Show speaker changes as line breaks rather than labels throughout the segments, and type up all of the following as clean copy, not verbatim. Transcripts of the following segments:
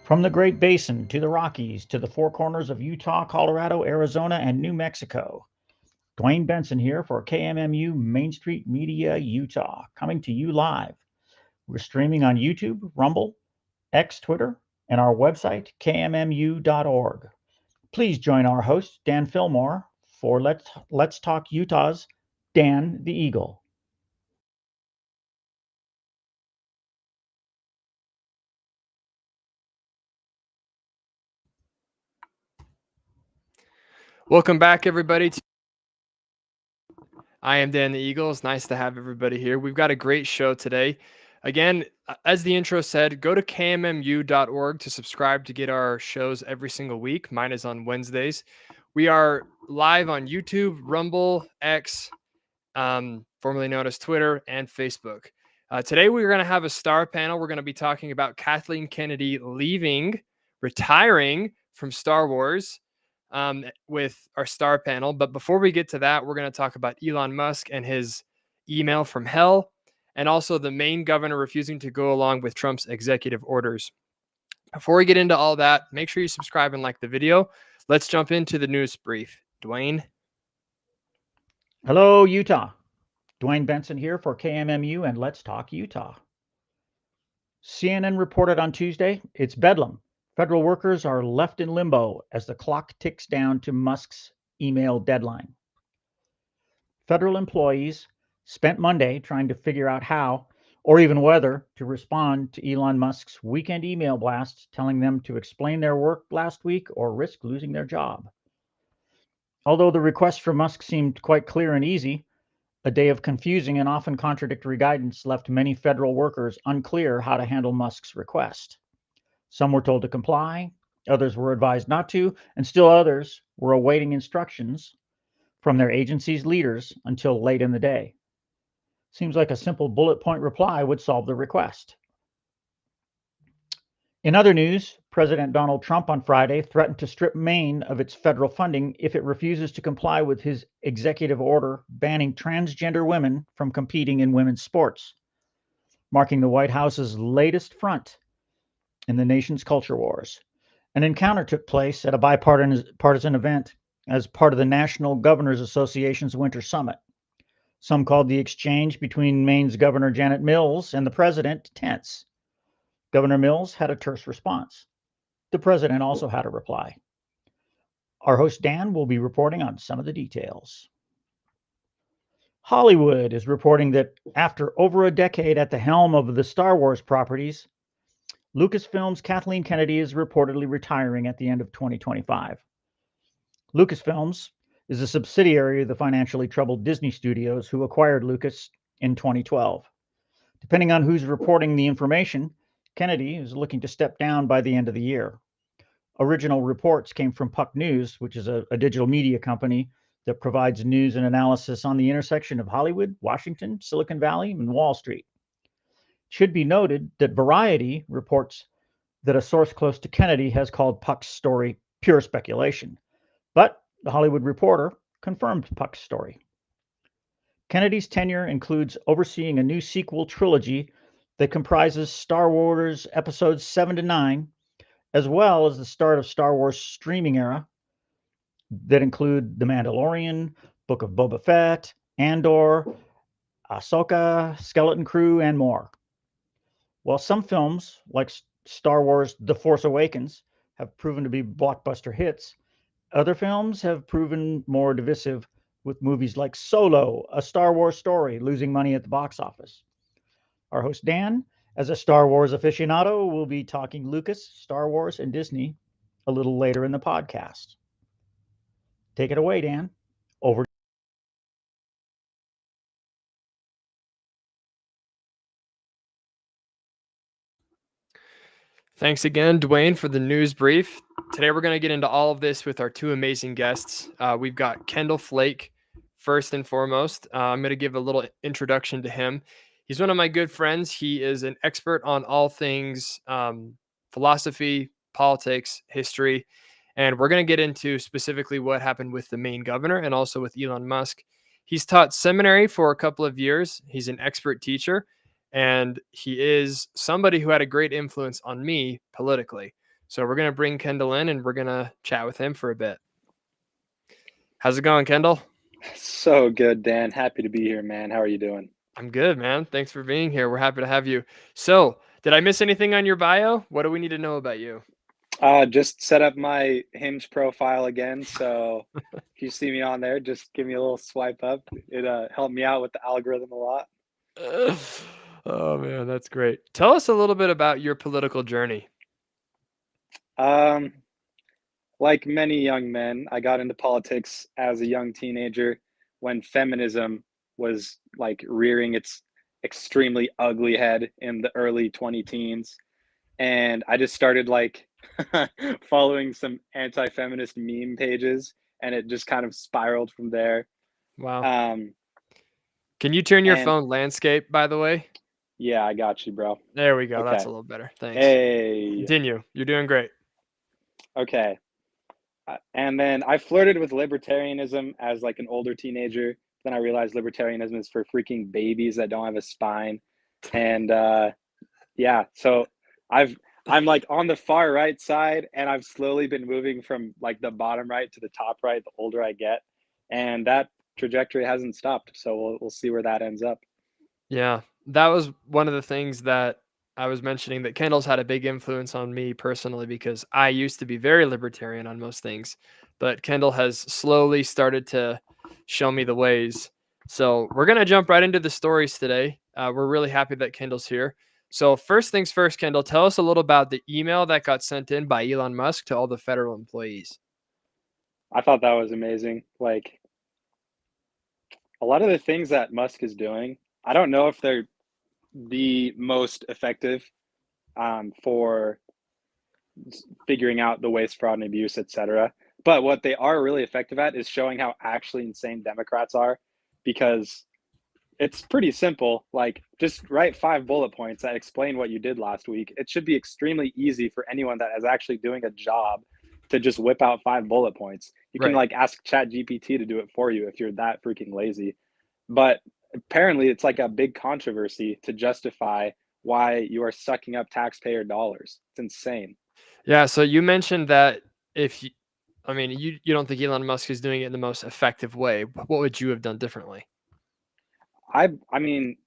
From the Great Basin to the Rockies to the four corners of Utah, Colorado, Arizona, and New Mexico. Dwayne Benson here for KMMU Main Street Media, Utah, coming to you live. We're streaming on YouTube, Rumble, X, Twitter, and our website, kmmu.org. Please join our host, Dan Fillmore, for Let's Talk Utah's Dan the Eagle.
Welcome back, everybody. I am Dan the Eagle. It's nice to have everybody here. We've got a great show today. Again, as the intro said, go to kmmu.org to subscribe to get our shows every single week. Mine is on Wednesdays. We are live on YouTube, Rumble, X, formerly known as Twitter, and Facebook. Today, we're going to have a star panel. We're going to be talking about Kathleen Kennedy retiring from Star Wars. With our star panel. But before we get to that, we're going to talk about Elon Musk and his email from hell, and also the Maine governor refusing to go along with Trump's executive orders. Before we get into all that, make sure you subscribe and like the video. Let's jump into the news brief. Dwayne.
Hello, Utah. Dwayne Benson here for KMMU and Let's Talk Utah. CNN reported on Tuesday it's bedlam. Federal workers are left in limbo as the clock ticks down to Musk's email deadline. Federal employees spent Monday trying to figure out how, or even whether, to respond to Elon Musk's weekend email blast telling them to explain their work last week or risk losing their job. Although the request from Musk seemed quite clear and easy, a day of confusing and often contradictory guidance left many federal workers unclear how to handle Musk's request. Some were told to comply, others were advised not to, and still others were awaiting instructions from their agency's leaders until late in the day. Seems like a simple bullet point reply would solve the request. In other news, President Donald Trump on Friday threatened to strip Maine of its federal funding if it refuses to comply with his executive order banning transgender women from competing in women's sports, marking the White House's latest front in the nation's culture wars. An encounter took place at a bipartisan event as part of the National Governors Association's Winter Summit. Some called the exchange between Maine's Governor Janet Mills and the president tense. Governor Mills had a terse response. The president also had a reply. Our host Dan will be reporting on some of the details. Hollywood is reporting that after over a decade at the helm of the Star Wars properties, Lucasfilm's Kathleen Kennedy is reportedly retiring at the end of 2025. Lucasfilms is a subsidiary of the financially troubled Disney Studios, who acquired Lucas in 2012. Depending on who's reporting the information, Kennedy is looking to step down by the end of the year. Original reports came from Puck News, which is a digital media company that provides news and analysis on the intersection of Hollywood, Washington, Silicon Valley, and Wall Street. It should be noted that Variety reports that a source close to Kennedy has called Puck's story pure speculation. But the Hollywood Reporter confirmed Puck's story. Kennedy's tenure includes overseeing a new sequel trilogy that comprises Star Wars episodes 7 to 9, as well as the start of Star Wars streaming era that include The Mandalorian, Book of Boba Fett, Andor, Ahsoka, Skeleton Crew, and more. While some films, like Star Wars The Force Awakens, have proven to be blockbuster hits, other films have proven more divisive, with movies like Solo, A Star Wars Story, losing money at the box office. Our host Dan, as a Star Wars aficionado, will be talking Lucas, Star Wars, and Disney a little later in the podcast. Take it away, Dan. Over.
Thanks again, Dwayne, for the news brief. Today, we're going to get into all of this with our two amazing guests. We've got Kendall Flake, first and foremost. I'm going to give a little introduction to him. He's one of my good friends. He is an expert on all things philosophy, politics, history, and we're going to get into specifically what happened with the Maine governor and also with Elon Musk. He's taught seminary for a couple of years. He's an expert teacher, and he is somebody who had a great influence on me politically. So we're going to bring Kendall in and we're going to chat with him for a bit. How's it going, Kendall?
So good, Dan. Happy to be here, man. How are you doing?
I'm good, man. Thanks for being here. We're happy to have you. So, did I miss anything on your bio? What do we need to know about you?
Just set up my Hinge profile again. So if you see me on there, just give me a little swipe up. It helped me out with the algorithm a lot.
Oh man, that's great. Tell us a little bit about your political journey.
Um, like many young men, I got into politics as a young teenager when feminism was like rearing its extremely ugly head in the early 20 teens. And I just started like following some anti-feminist meme pages, and it just kind of spiraled from there.
Wow.
Um,
Can you turn your
and
phone landscape, by the way?
yeah, I got you, bro.
There we go. That's
Okay.
a little better. Thanks.
Hey.
Continue. You're doing great.
Okay. And then I flirted with libertarianism as like an older teenager. Then I realized libertarianism is for freaking babies that don't have a spine. And yeah, so I'm like on the far right side, and I've slowly been moving from like the bottom right to the top right the older I get. And that trajectory hasn't stopped. So we'll see where that ends up.
Yeah, that was one of the things that I was mentioning, that Kendall's had a big influence on me personally because I used to be very libertarian on most things, but Kendall has slowly started to show me the ways. So we're going to jump right into the stories today. We're really happy that Kendall's here. So first things first, Kendall, tell us a little about the email that got sent in by Elon Musk to all the federal employees.
I thought that was amazing. Like a lot of the things that Musk is doing, I don't know if they're the most effective for figuring out the waste, fraud, and abuse, etc. But what they are really effective at is showing how actually insane Democrats are, because it's pretty simple. Like, just write 5 bullet points that explain what you did last week. It should be extremely easy for anyone that is actually doing a job to just whip out 5 bullet points. You can
Right.
like ask Chat GPT to do it for you if you're that freaking lazy. But apparently, it's like a big controversy to justify why you are sucking up taxpayer dollars. It's insane.
Yeah, so you mentioned that if you, I mean, you don't think Elon Musk is doing it in the most effective way. What would you have done differently?
I mean,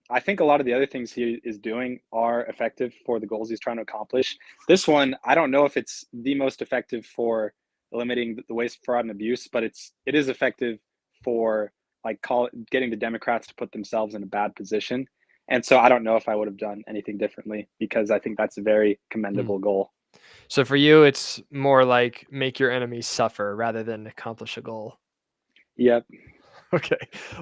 I think a lot of the other things he is doing are effective for the goals he's trying to accomplish. This one, I don't know if it's the most effective for limiting the waste, fraud, and abuse, but it is effective for like getting the Democrats to put themselves in a bad position. And so I don't know if I would have done anything differently, because I think that's a very
Hmm.
commendable goal.
So for you, it's more like make your enemies suffer rather than accomplish a goal.
Yep.
Okay.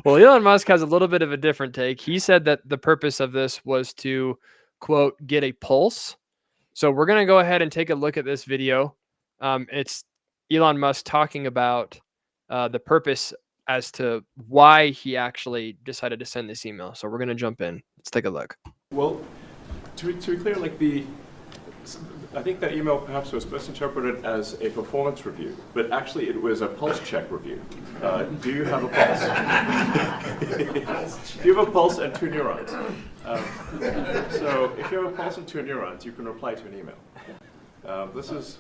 Well, Elon Musk has a little bit of a different take. He said that the purpose of this was to, quote, get a pulse. So we're going to go ahead and take a look at this video. It's Elon Musk talking about the purpose as to why he actually decided to send this email. So we're going to jump in. Let's take a look.
Well, to be clear, like I think that email perhaps was misinterpreted as a performance review, but actually it was a pulse check review. Do you have a pulse? Do you have a pulse and 2 neurons? So if you have a pulse and 2 neurons, you can reply to an email. This is,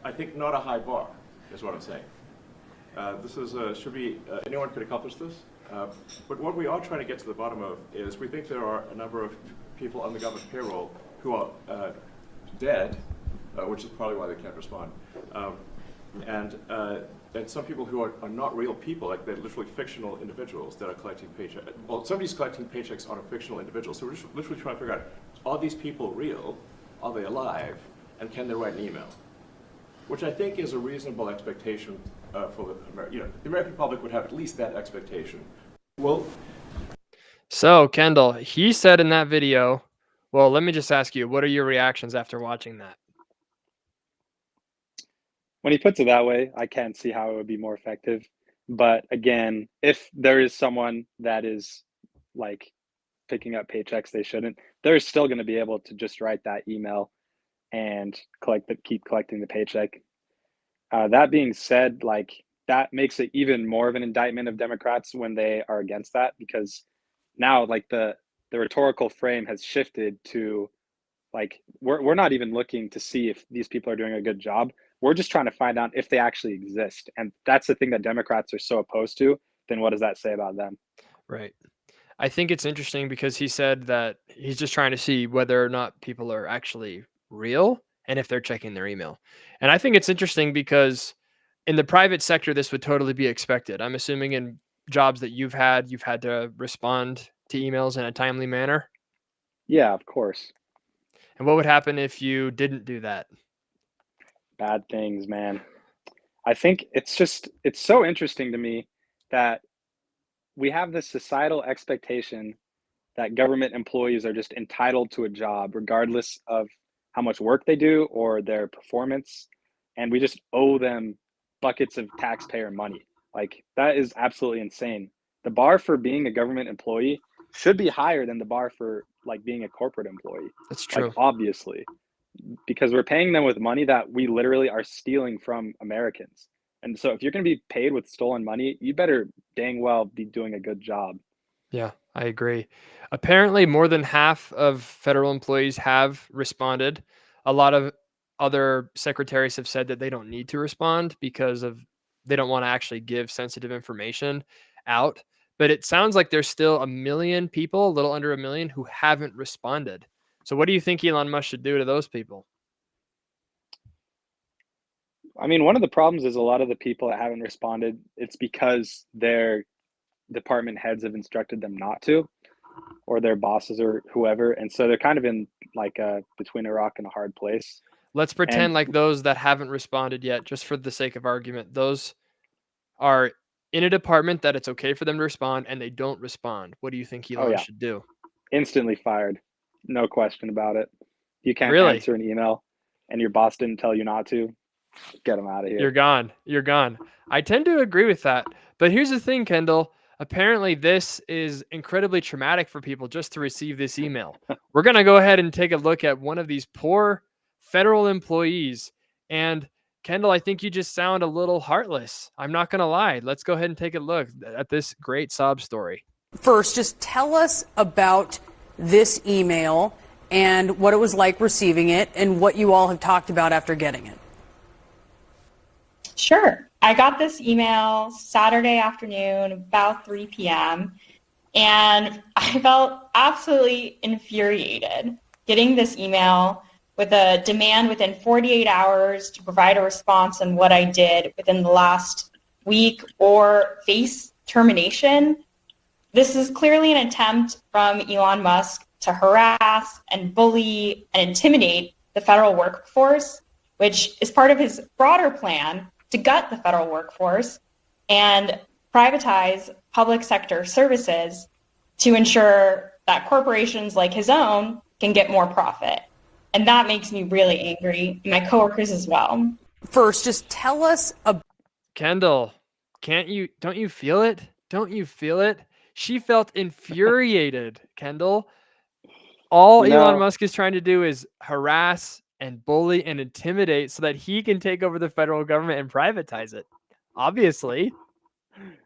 I think not a high bar, is what I'm saying. This is should be anyone could accomplish this. But what we are trying to get to the bottom of is we think there are a number of people on the government payroll who are dead, which is probably why they can't respond, and some people who are not real people, like they're literally fictional individuals that are collecting paychecks. Well, somebody's collecting paychecks on a fictional individual, so we're just literally trying to figure out, are these people real? Are they alive? And can they write an email? Which I think is a reasonable expectation for the American public would have at least that expectation. Well,
So Kendall, he said in that video, well, let me just ask you, what are your reactions after watching that?
When he puts it that way, I can't see how it would be more effective. But again, if there is someone that is like picking up paychecks they shouldn't, they're still going to be able to just write that email and keep collecting the paycheck. That being said, like that makes it even more of an indictment of Democrats when they are against that, because now like the rhetorical frame has shifted to Like we're not even looking to see if these people are doing a good job. We're just trying to find out if they actually exist. And that's the thing that Democrats are so opposed to. Then what does that say about them?
Right. I think it's interesting because he said that he's just trying to see whether or not people are actually real and if they're checking their email. And I think it's interesting because in the private sector, this would totally be expected. I'm assuming in jobs that you've had to respond to emails in a timely manner.
Yeah, of course.
And what would happen if you didn't do that?
Bad things, man. I think it's so interesting to me that we have this societal expectation that government employees are just entitled to a job regardless of how much work they do or their performance, and we just owe them buckets of taxpayer money. Like that is absolutely insane. The bar for being a government employee should be higher than the bar for like being a corporate employee.
That's
Like
true.
obviously, because we're paying them with money that we literally are stealing from Americans. And so if you're going to be paid with stolen money, you better dang well be doing a good job.
Yeah, I agree. Apparently, more than half of federal employees have responded. A lot of other secretaries have said that they don't need to respond because of they don't want to actually give sensitive information out. But it sounds like there's still a million people, a little under a million, who haven't responded. So, what do you think Elon Musk should do to those people?
I mean, one of the problems is a lot of the people that haven't responded, it's because their department heads have instructed them not to, or their bosses or whoever. And so they're kind of in like between a rock and a hard place.
Let's
And
pretend like those that haven't responded yet, just for the sake of argument, those are in a department that it's okay for them to respond and they don't respond. What do you think
oh
Elon
yeah,
should do?
instantly fired. No question about it. You can't
Really?
answer an email and your boss didn't tell you not to, get them out of
You're
here.
gone. You're gone. I tend to agree with that. But here's the thing, Kendall. Apparently, this is incredibly traumatic for people just to receive this email. We're going to go ahead and take a look at one of these poor federal employees. And Kendall, I think you just sound a little heartless. I'm not going to lie. Let's go ahead and take a look at this great sob story.
First, just tell us about this email and what it was like receiving it and what you all have talked about after getting it.
Sure. I got this email Saturday afternoon, about 3 p.m., and I felt absolutely infuriated getting this email with a demand within 48 hours to provide a response on what I did within the last week or face termination. This is clearly an attempt from Elon Musk to harass and bully and intimidate the federal workforce, which is part of his broader plan to gut the federal workforce and privatize public sector services to ensure that corporations like his own can get more profit. And that makes me really angry, and my coworkers as well.
First, just tell us about...
Kendall, don't you feel it? Don't you feel it? She felt infuriated, Kendall. All Elon Musk is trying to do is harass and bully and intimidate so that he can take over the federal government and privatize it. Obviously.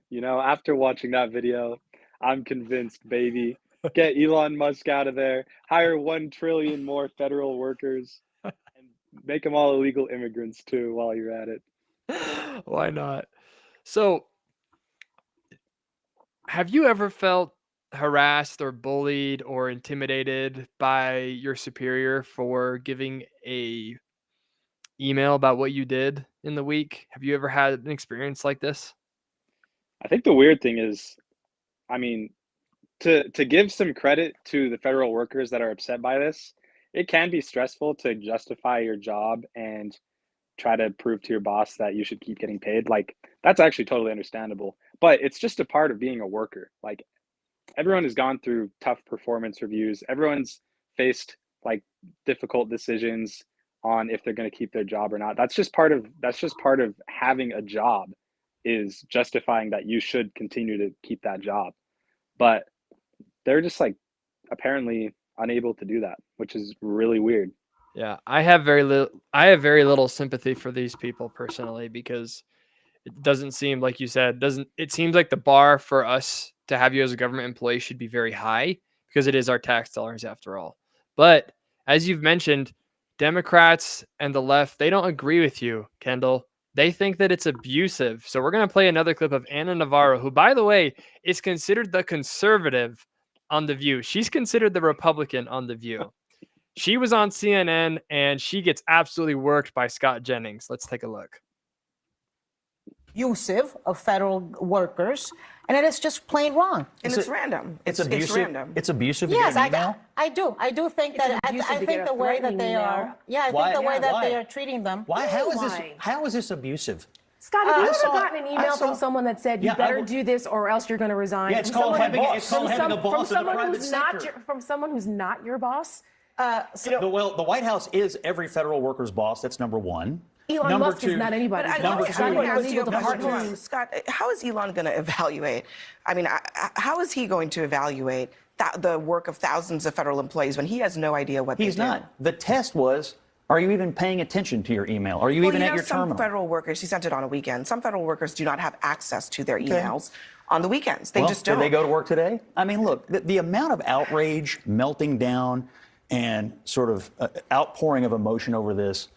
You know, after watching that video, I'm convinced, baby. Get Elon Musk out of there. Hire 1 trillion more federal workers and make them all illegal immigrants too while you're at it.
Why not? So, have you ever felt harassed or bullied or intimidated by your superior for giving a email about what you did in the week? Have you ever had an experience like this?
I think the weird thing is, I mean, to give some credit to the federal workers that are upset by this, it can be stressful to justify your job and try to prove to your boss that you should keep getting paid. Like that's actually totally understandable. But it's just a part of being a worker. Like everyone has gone through tough performance reviews. Everyone's faced like difficult decisions on if they're going to keep their job or not. That's just part of having a job, is justifying that you should continue to keep that job. But they're just like apparently unable to do that, which is really weird.
Yeah, I have very little sympathy for these people personally, because it doesn't seem, like you said, it seems like the bar for us to have you as a government employee should be very high, because it is our tax dollars after all. But as you've mentioned, Democrats and the left, they don't agree with you, Kendall. They think that it's abusive. So we're going to play another clip of Anna Navarro, who, by the way, is considered the conservative on The View. She's considered the Republican on The View. She was on CNN, and she gets absolutely worked by Scott Jennings. Let's take a look.
Abusive of federal workers, and it is just plain wrong.
And it's random.
It's abusive.
It's random.
It's abusive.
Yes,
to get an email?
I do think that I think the way that they are. Yeah, I think the way that they are treating them.
Why? How is this abusive?
Scott, have you ever gotten an email from someone that said you better do this or else you're going to resign?
Yeah, it's called having a boss in the private sector.
From someone who's not your boss.
The White House is every federal worker's boss. That's number one.
Elon Musk is not anybody's boss.
Scott, how is Elon going to evaluate? I mean, how is he going to evaluate the work of thousands of federal employees when he has no idea what they do?
He's not. The test was, are you even paying attention to your email? Are you even at your terminal?
Some federal workers, he sent it on a weekend. Some federal workers do not have access to their emails on the weekends. They just don't.
Did they go to work today? I mean, look, the amount of outrage, melting down, and sort of outpouring of emotion over this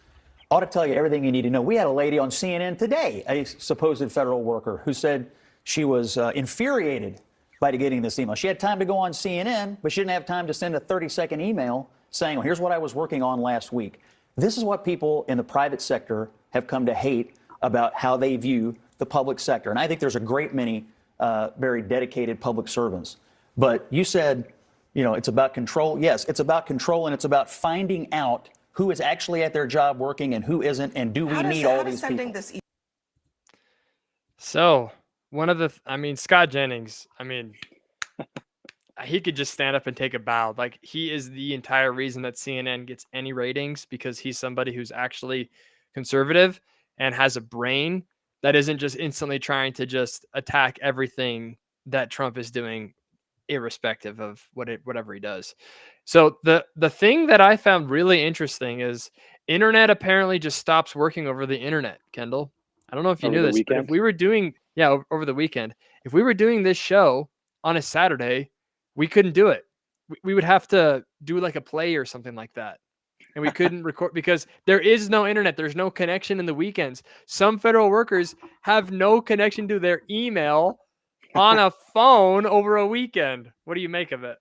ought to tell you everything you need to know. We had a lady on CNN today, a supposed federal worker, who said she was infuriated by getting this email. She had time to go on CNN, but she didn't have time to send a 30-second email saying, well, here's what I was working on last week. This is what people in the private sector have come to hate about how they view the public sector. And I think there's a great many very dedicated public servants. But you said, it's about control. Yes, it's about control, and it's about finding out who is actually at their job working and who isn't, and do we need all these people?
So Scott Jennings, he could just stand up and take a bow. Like, he is the entire reason that CNN gets any ratings, because he's somebody who's actually conservative and has a brain that isn't just instantly trying to just attack everything that Trump is doing, irrespective of whatever he does. So the thing that I found really interesting is internet apparently just stops working over the internet, Kendall. I don't know if you knew this, but if we were doing, over the weekend, if we were doing this show on a Saturday, we couldn't do it. We would have to do like a play or something like that. And we couldn't record because there is no internet. There's no connection in the weekends. Some federal workers have no connection to their email on a phone over a weekend. What do you make of it?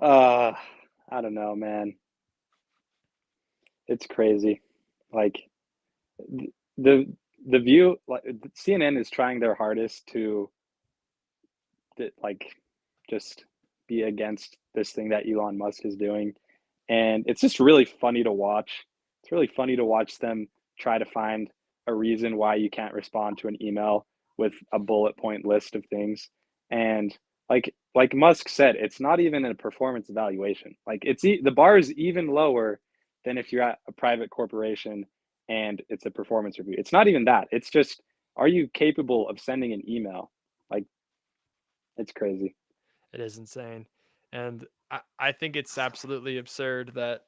I don't know, man. It's crazy. Like the View, like CNN is trying their hardest to just be against this thing that Elon Musk is doing. And it's just really funny to watch. It's really funny to watch them try to find a reason why you can't respond to an email with a bullet point list of things. And like Musk said, it's not even a performance evaluation. Like the bar is even lower than if you're at a private corporation and it's a performance review. It's not even that. It's just, are you capable of sending an email? Like, it's crazy.
It is insane. And I think it's absolutely absurd that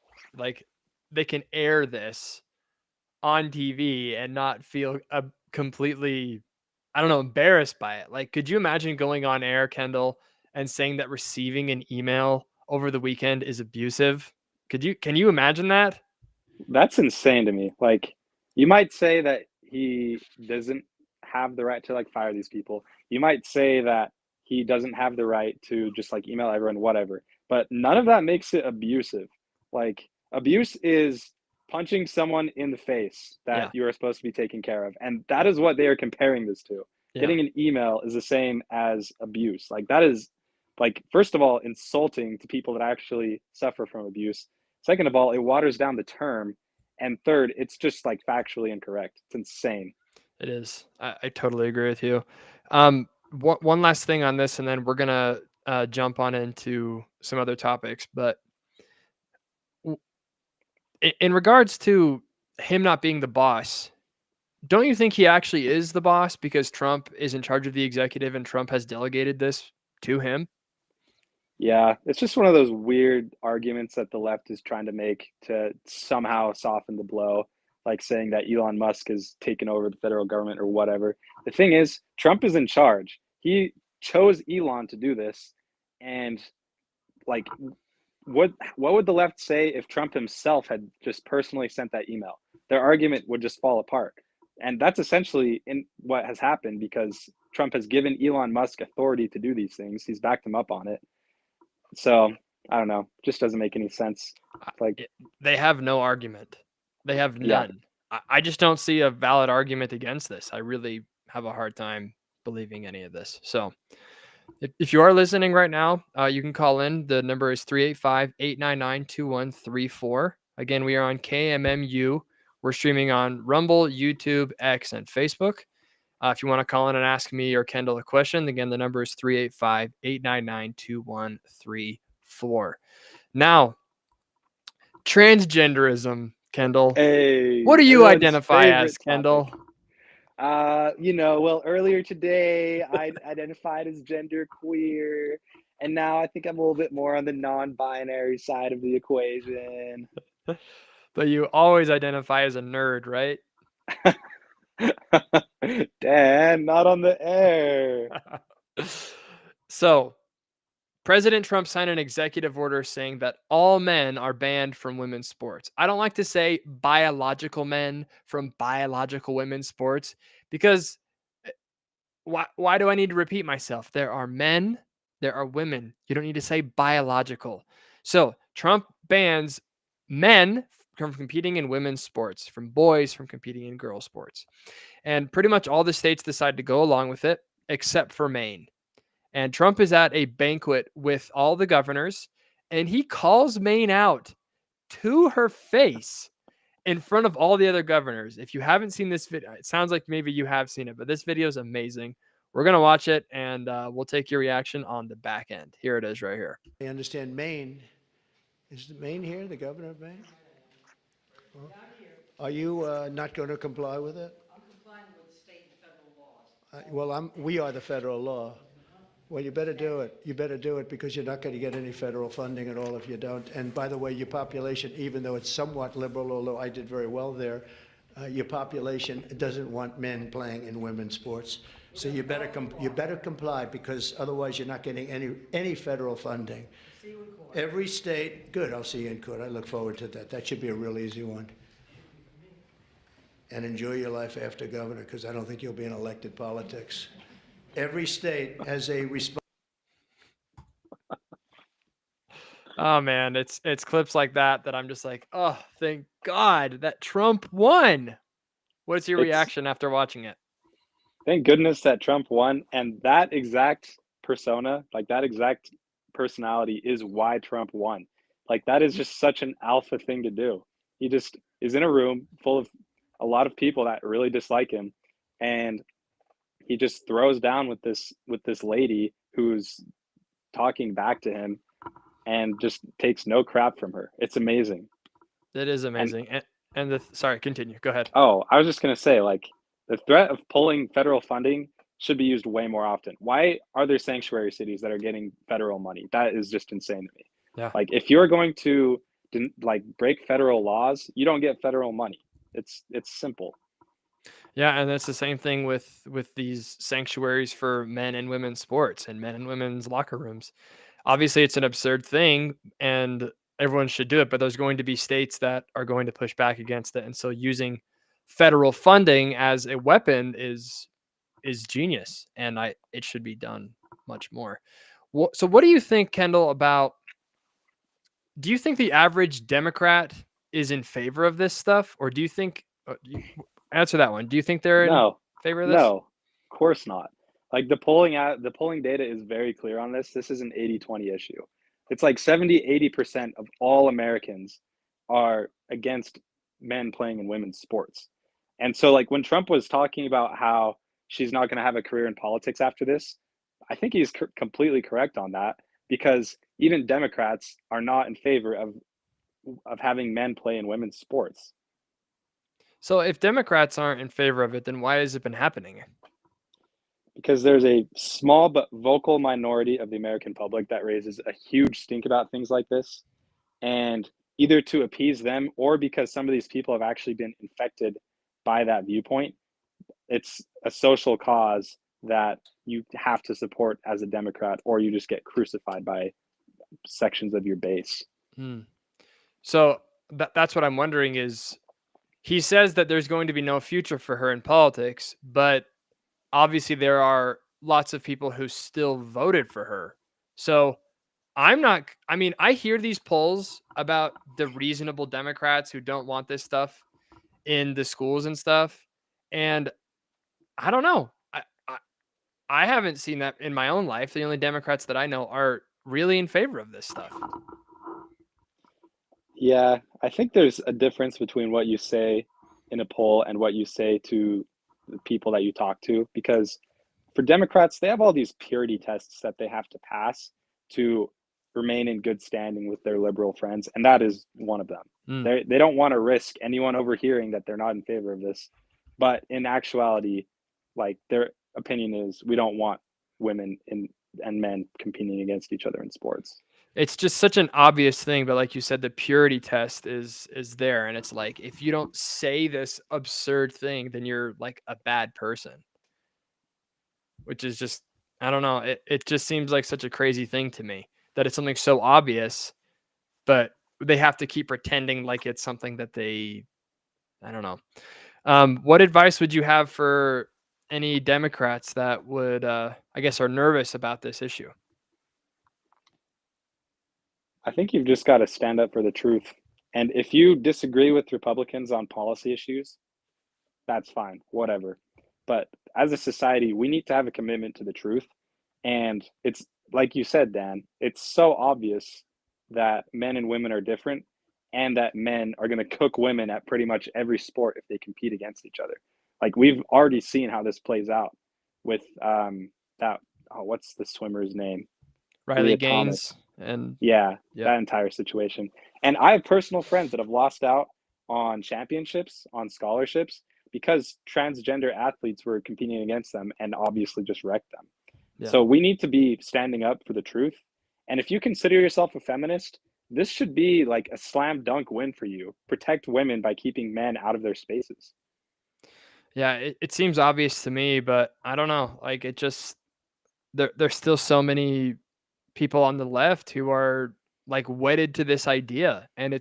they can air this on TV and not feel completely, embarrassed by it. Like, could you imagine going on air, Kendall, and saying that receiving an email over the weekend is abusive? Can you imagine that?
That's insane to me. Like, you might say that he doesn't have the right to fire these people. You might say that he doesn't have the right to just email everyone, whatever. But none of that makes it abusive. Like, abuse is punching someone in the face that you are supposed to be taking care of. And that is what they are comparing this to. Yeah. Getting an email is the same as abuse. That is, first of all, insulting to people that actually suffer from abuse. Second of all, it waters down the term. And third, it's just factually incorrect. It's insane.
It is. I totally agree with you. One last thing on this, and then we're going to jump on into some other topics. But in regards to him not being the boss, don't you think he actually is the boss because Trump is in charge of the executive and Trump has delegated this to him?
Yeah, it's just one of those weird arguments that the left is trying to make to somehow soften the blow, saying that Elon Musk has taken over the federal government or whatever. The thing is, Trump is in charge. He chose Elon to do this. And what would the left say if Trump himself had just personally sent that email? Their argument would just fall apart. And that's essentially in what has happened because Trump has given Elon Musk authority to do these things. He's backed him up on it. So I don't know. Just doesn't make any sense. Like
they have no argument. They have
Yeah.
none. I just don't see a valid argument against this. I really have a hard time believing any of this. So if you are listening right now, you can call in. The number is 385-899-2134. Again, we are on KMMU. We're streaming on Rumble, YouTube, X, and Facebook. If you want to call in and ask me or Kendall a question, again, the number is 385-899-2134. Now, transgenderism, Kendall.
Hey,
What do you
everyone's
identify
favorite
as, Kendall?
Well, earlier today I identified as gender queer, and now I think I'm a little bit more on the non-binary side of the equation.
But you always identify as a nerd, right?
Dan, not on the air.
So, President Trump signed an executive order saying that all men are banned from women's sports. I don't like to say biological men from biological women's sports because why do I need to repeat myself? There are men, there are women. You don't need to say biological. So, Trump bans men from competing in women's sports, from boys from competing in girls' sports. And pretty much all the states decide to go along with it, except for Maine. And Trump is at a banquet with all the governors, and he calls Maine out to her face in front of all the other governors. If you haven't seen this video, it sounds like maybe you have seen it, but this video is amazing. We're going to watch it, and we'll take your reaction on the back end. Here it is right here.
I understand Maine. Is Maine here, the governor of Maine? Well, are you not going to comply with it? I'm complying with state and federal laws. We are the federal law. Well, you better do it. You better do it because you're not going to get any federal funding at all if you don't. And by the way, your population, even though it's somewhat liberal, although I did very well there, your population doesn't want men playing in women's sports. So you better comply because otherwise you're not getting any federal funding. Every state, good, I'll see you in court. I look forward to that. That should be a real easy one. And enjoy your life after governor because I don't think you'll be in elected politics. Every state has a response.
Oh man, it's clips like that I'm just like, oh, thank God that Trump won. What's your reaction after watching it?
Thank goodness that Trump won, and that exact persona, like that exact personality is why Trump won. Like that is just such an alpha thing to do. He just is in a room full of a lot of people that really dislike him, and he just throws down with this lady who's talking back to him and just takes no crap from her. It's amazing.
It is amazing. Sorry, continue. Go ahead.
Oh, I was just going to say, like, the threat of pulling federal funding should be used way more often. Why are there sanctuary cities that are getting federal money? That is just insane to me.
Yeah.
Like, if you're going to break federal laws, you don't get federal money. It's simple.
Yeah, and that's the same thing with these sanctuaries for men and women's sports and men and women's locker rooms. Obviously, it's an absurd thing, and everyone should do it, but there's going to be states that are going to push back against it. And so using federal funding as a weapon is genius, and it should be done much more. So what do you think, Kendall, do you think the average Democrat is in favor of this stuff, or do you think answer that one? Do you think they're in favor of this?
No, of course not. Like the polling data is very clear on this. This is an 80-20 issue. It's like 70-80% of all Americans are against men playing in women's sports. And so like when Trump was talking about how she's not going to have a career in politics after this, I think he's completely correct on that because even Democrats are not in favor of having men play in women's sports.
So if Democrats aren't in favor of it, then why has it been happening?
Because there's a small but vocal minority of the American public that raises a huge stink about things like this. And either to appease them or because some of these people have actually been infected by that viewpoint, it's a social cause that you have to support as a Democrat or you just get crucified by sections of your base.
So that's what I'm wondering is, he says that there's going to be no future for her in politics, but obviously there are lots of people who still voted for her. So I mean, I hear these polls about the reasonable Democrats who don't want this stuff in the schools and stuff. And I don't know. I haven't seen that in my own life. The only Democrats that I know are really in favor of this stuff.
Yeah, I think there's a difference between what you say in a poll and what you say to the people that you talk to. Because for Democrats, they have all these purity tests that they have to pass to remain in good standing with their liberal friends, and that is one of them. They don't want to risk anyone overhearing that they're not in favor of this. But in actuality, like, their opinion is we don't want women and men competing against each other in sports.
It's just such an obvious thing, but like you said, the purity test is there, and it's like, if you don't say this absurd thing, then you're like a bad person. Which is just, I don't know, it just seems like such a crazy thing to me, that it's something so obvious, but they have to keep pretending like it's something that they, I don't know. What advice would you have for any Democrats that would, I guess, are nervous about this issue?
I think you've just got to stand up for the truth. And if you disagree with Republicans on policy issues, that's fine, whatever. But as a society, we need to have a commitment to the truth. And it's like you said, Dan, it's so obvious that men and women are different, and that men are going to cook women at pretty much every sport if they compete against each other. Like, we've already seen how this plays out with what's the swimmer's name?
Riley
Leah
Gaines.
Thomas.
And
Yeah, that entire situation. And I have personal friends that have lost out on championships, on scholarships, because transgender athletes were competing against them and obviously just wrecked them.
Yeah.
So we need to be standing up for the truth. And if you consider yourself a feminist, this should be like a slam dunk win for you. Protect women by keeping men out of their spaces.
Yeah, it seems obvious to me, but I don't know. Like, it just, there's still so many people on the left who are like wedded to this idea. And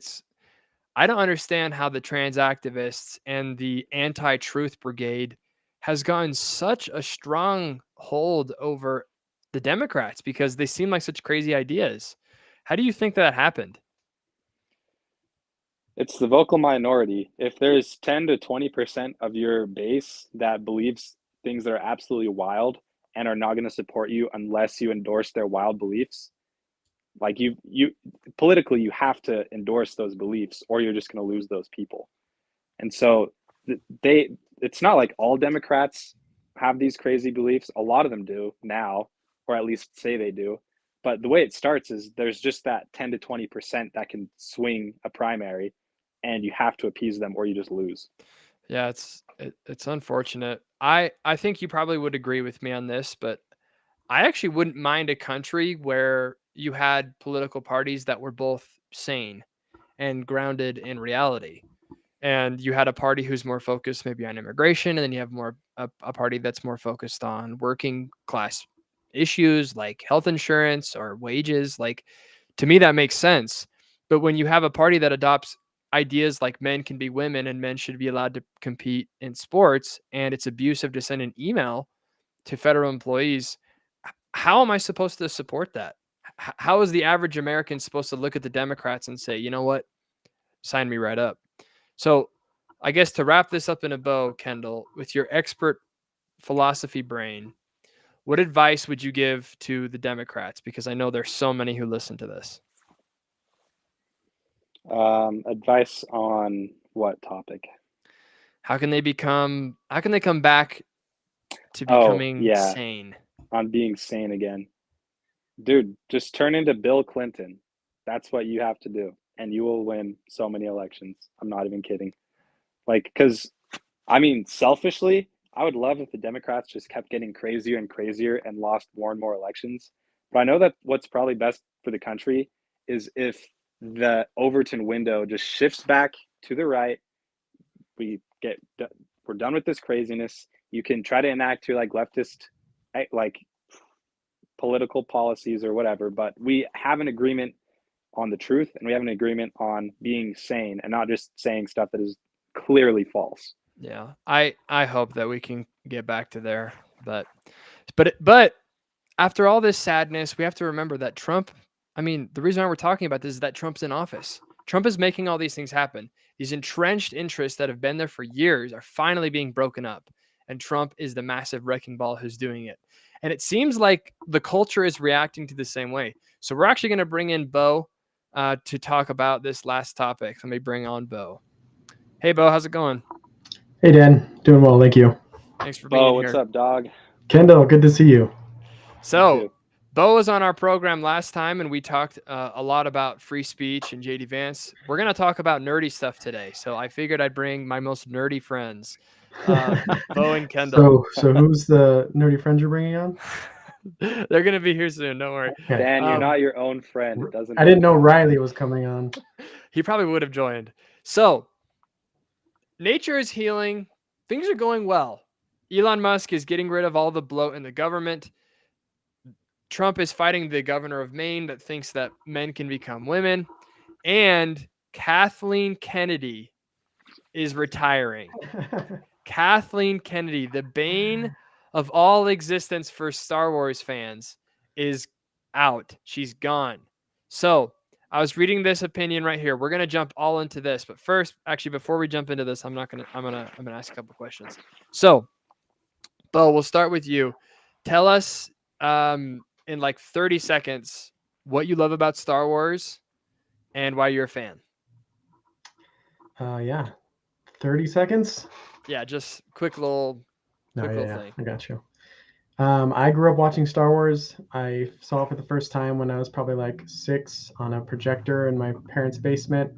I don't understand how the trans activists and the anti-truth brigade has gotten such a strong hold over the Democrats, because they seem like such crazy ideas. How do you think that happened?
It's the vocal minority. If there's 10 to 20% of your base that believes things that are absolutely wild and are not going to support you unless you endorse their wild beliefs, like, you politically, you have to endorse those beliefs or you're just going to lose those people. And so it's not like all Democrats have these crazy beliefs. A lot of them do now, or at least say they do. But the way it starts is there's just that 10 to 20% that can swing a primary, and you have to appease them or you just lose.
Yeah, it's unfortunate. I think you probably would agree with me on this, but I actually wouldn't mind a country where you had political parties that were both sane and grounded in reality. And you had a party who's more focused maybe on immigration, and then you have a party that's more focused on working class issues like health insurance or wages. Like, to me, that makes sense. But when you have a party that adopts ideas like men can be women and men should be allowed to compete in sports, and it's abusive to send an email to federal employees, how am I supposed to support that? How is the average American supposed to look at the Democrats and say, you know what, sign me right up? So I guess to wrap this up in a bow, Kendall, with your expert philosophy brain, what advice would you give to the Democrats? Because I know there's so many who listen to this.
Advice on what topic?
How can they come back to becoming sane?
On being sane again. Dude, just turn into Bill Clinton. That's what you have to do, and you will win so many elections. I'm not even kidding. Like, because, I mean, selfishly, I would love if the Democrats just kept getting crazier and crazier and lost more and more elections. But I know that what's probably best for the country is if the Overton window just shifts back to the right. We're done with this craziness. You can try to enact your like leftist, like, political policies or whatever, but we have an agreement on the truth, and we have an agreement on being sane and not just saying stuff that is clearly false.
Yeah, I hope that we can get back to there, but after all this sadness, we have to remember that Trump. I mean, the reason why we're talking about this is that Trump's in office. Trump is making all these things happen. These entrenched interests that have been there for years are finally being broken up, and Trump is the massive wrecking ball who's doing it. And it seems like the culture is reacting to the same way. So we're actually going to bring in Bo to talk about this last topic. Let me bring on Bo. Hey, Bo, how's it going?
Hey, Dan. Doing well, thank you.
Thanks for being here.
What's up, dog?
Kendall, good to see you.
So, Bo was on our program last time, and we talked a lot about free speech and JD Vance. We're going to talk about nerdy stuff today. So I figured I'd bring my most nerdy friends, Bo and Kendall.
So who's the nerdy friends you're bringing on?
They're going to be here soon. Don't worry.
Okay.
Dan, you're not your own friend. It doesn't.
I didn't know Riley was coming on.
He probably would have joined. So, nature is healing. Things are going well. Elon Musk is getting rid of all the bloat in the government. Trump is fighting the governor of Maine that thinks that men can become women. And Kathleen Kennedy is retiring. Kathleen Kennedy, the bane of all existence for Star Wars fans, is out. She's gone. So I was reading this opinion right here. We're going to jump all into this. But first, actually, before we jump into this, I'm going to ask a couple questions. So, Bo, we'll start with you. Tell us in like 30 seconds what you love about Star Wars and why you're a fan.
Yeah. 30 seconds?
Yeah, just quick little thing.
I got you. I grew up watching Star Wars. I saw it for the first time when I was probably like 6 on a projector in my parents' basement.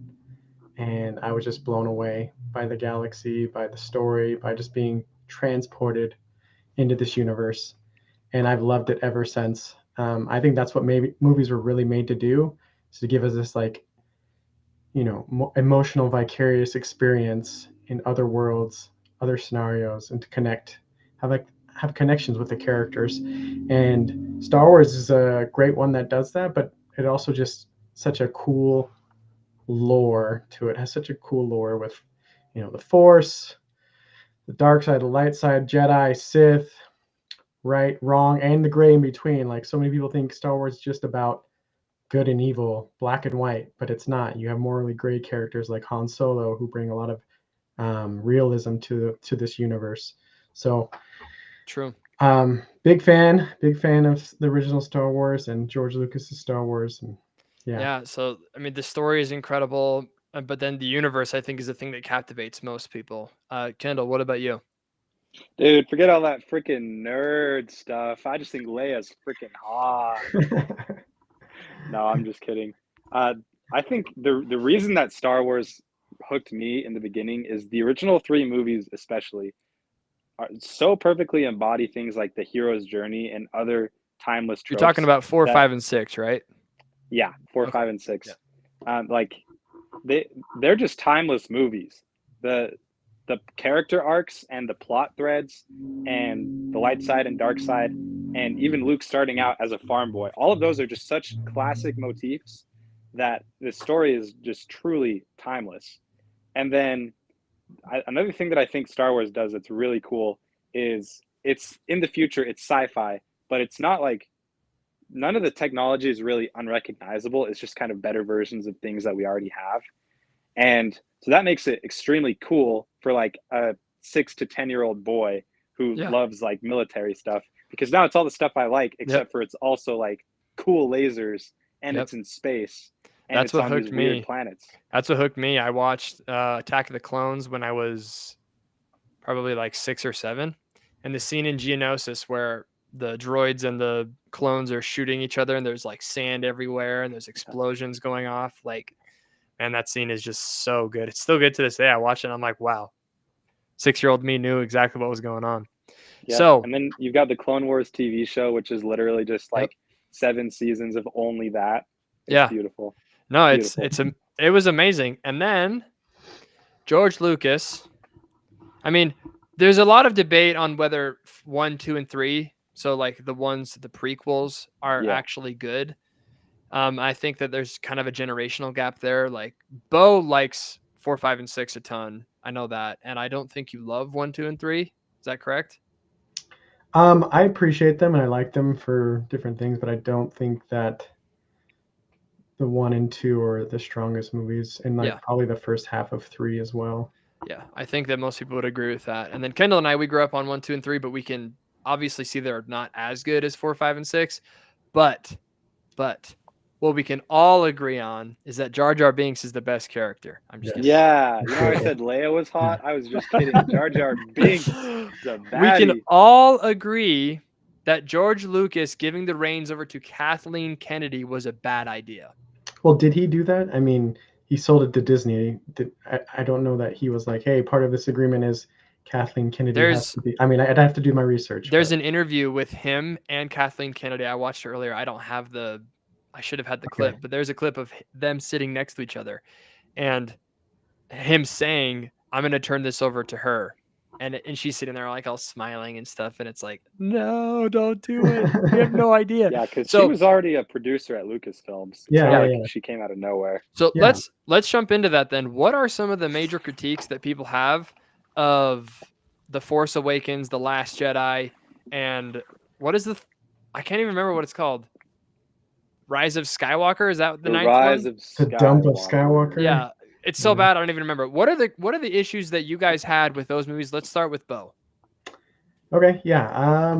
And I was just blown away by the galaxy, by the story, by just being transported into this universe. And I've loved it ever since. I think that's what maybe movies were really made to do, is to give us this like, emotional, vicarious experience in other worlds, other scenarios, and to connect, have connections with the characters. And Star Wars is a great one that does that, but it also just such a cool lore to it. It has such a cool lore with, the Force, the dark side, the light side, Jedi, Sith, right, wrong, and the gray in between. Like, so many people think Star Wars is just about good and evil, black and white, but it's not. You have morally gray characters like Han Solo who bring a lot of realism to this universe. So
true.
Big fan of the original Star Wars and George Lucas's Star Wars. And
yeah. So I mean, the story is incredible, but then the universe, I think, is the thing that captivates most people. Kendall, what about you?
Dude, forget all that freaking nerd stuff. I just think Leia's freaking hot. No, I'm just kidding. I think the reason that Star Wars hooked me in the beginning is the original 3 movies especially are so perfectly embody things like the hero's journey and other timeless tropes.
You're talking about 4, 5, and 6, right?
Yeah, 4, 5, and 6. Yeah. Like they're just timeless movies. The character arcs and the plot threads and the light side and dark side, and even Luke starting out as a farm boy, all of those are just such classic motifs that this story is just truly timeless. And then another thing that I think Star Wars does that's really cool is it's in the future, it's sci-fi, but it's not like none of the technology is really unrecognizable. It's just kind of better versions of things that we already have. And so that makes it extremely cool for like a 6 to 10-year-old boy who loves like military stuff, because now it's all the stuff I like, except for it's also like cool lasers and it's in space. And
that's
it's
what
on
hooked
these
me.
weird planets.
That's what hooked me. I watched Attack of the Clones when I was probably like 6 or 7. And the scene in Geonosis where the droids and the clones are shooting each other and there's like sand everywhere and there's explosions going off. Like, man, that scene is just so good. It's still good to this day. I watch it and I'm like, wow. 6-year-old me knew exactly what was going on.
Yeah.
So,
and then you've got the Clone Wars TV show, which is literally just like 7 seasons of only that. It's beautiful.
No, it was amazing. And then George Lucas, I mean, there's a lot of debate on whether 1, 2, and 3, so like the prequels are actually good. I think that there's kind of a generational gap there. Like Bo likes 4, 5, and 6 a ton. I know that, and I don't think you love 1, 2, and 3. Is that correct?
I appreciate them and I like them for different things, but I don't think that the 1 and 2 are the strongest movies, and probably the first half of 3 as well.
Yeah, I think that most people would agree with that. And then Kendall and I, we grew up on 1, 2, and 3, but we can obviously see they're not as good as 4, 5, and 6. But what we can all agree on is that Jar Jar Binks is the best character. I'm just kidding.
Yeah, you know, I said Leia was hot. I was just kidding. Jar Jar Binks is a baddie.
We can all agree that George Lucas giving the reins over to Kathleen Kennedy was a bad idea.
Well, did he do that? I mean, he sold it to Disney. I don't know that he was like, hey, part of this agreement is Kathleen Kennedy has to be. I mean, I'd have to do my research.
There's an interview with him and Kathleen Kennedy. I watched it earlier. I don't have I should have had the clip, but there's a clip of them sitting next to each other and him saying, I'm going to turn this over to her. And she's sitting there like all smiling and stuff. And it's like, no, don't do it. You have no idea.
Yeah, because she was already a producer at Lucasfilms. She came out of nowhere.
So let's jump into that then. What are some of the major critiques that people have of The Force Awakens, The Last Jedi, and what is I can't even remember what it's called. Rise of Skywalker? Is that the ninth
Rise
one?
of Skywalker.
The Dump of Skywalker?
Yeah. It's so bad I don't even remember. What are the issues that you guys had with those movies? Let's start with Bo.
Okay, yeah.